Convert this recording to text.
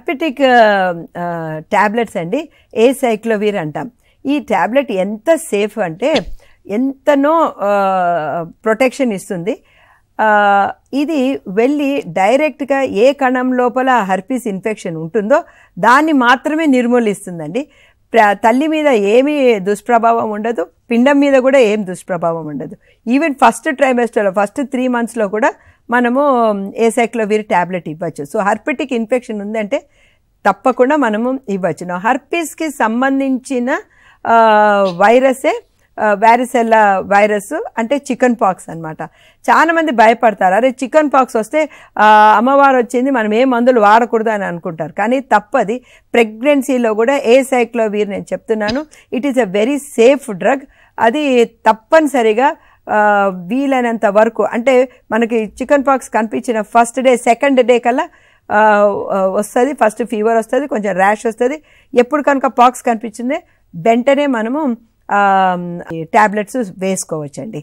Herpetic tablets అండి ఏసైక్లోవిర్ అంటాం. ఈ టాబ్లెట్ ఎంత సేఫ్ అంటే ఎంతనో ప్రొటెక్షన్ ఇస్తుంది. ఇది వెళ్ళి డైరెక్ట్గా ఏ కణం లోపల హెర్పీస్ ఇన్ఫెక్షన్ ఉంటుందో దాన్ని మాత్రమే నిర్మూలిస్తుందండి. తల్లి మీద ఏమీ దుష్ప్రభావం ఉండదు, పిండం మీద కూడా ఏం దుష్ప్రభావం ఉండదు. ఈవెన్ ఫస్ట్ ట్రైమెస్టర్లో ఫస్ట్ 3 monthsలో కూడా మనము ఏసైక్లోవిర్ టాబ్లెట్ ఇవ్వచ్చు. సో హెర్పెటిక్ ఇన్ఫెక్షన్ ఉందంటే తప్పకుండా మనము ఇవ్వచ్చు. హెర్పీస్కి సంబంధించిన వైరసే వ్యారిసెల్లా వైరస్ అంటే చికెన్ పాక్స్ అనమాట. చాలామంది భయపడతారు, అరే చికెన్ పాక్స్ వస్తే అమ్మవారు వచ్చింది మనం ఏ మందులు వాడకూడదు అని అనుకుంటారు. కానీ తప్పది. ప్రెగ్నెన్సీలో కూడా ఏసైక్లోవిర్ నేను చెప్తున్నాను, it is a very safe drug. అది తప్పనిసరిగా వీలైనంత వరకు అంటే మనకి చికెన్ పాక్స్ కనిపించిన ఫస్ట్ డే సెకండ్ డే కల్లా వస్తుంది. ఫస్ట్ ఫీవర్ వస్తుంది, కొంచెం ర్యాష్ వస్తుంది. ఎప్పుడు కనుక పాక్స్ కనిపించిందే వెంటనే మనము టాబ్లెట్స్ వేసుకోవచ్చండి.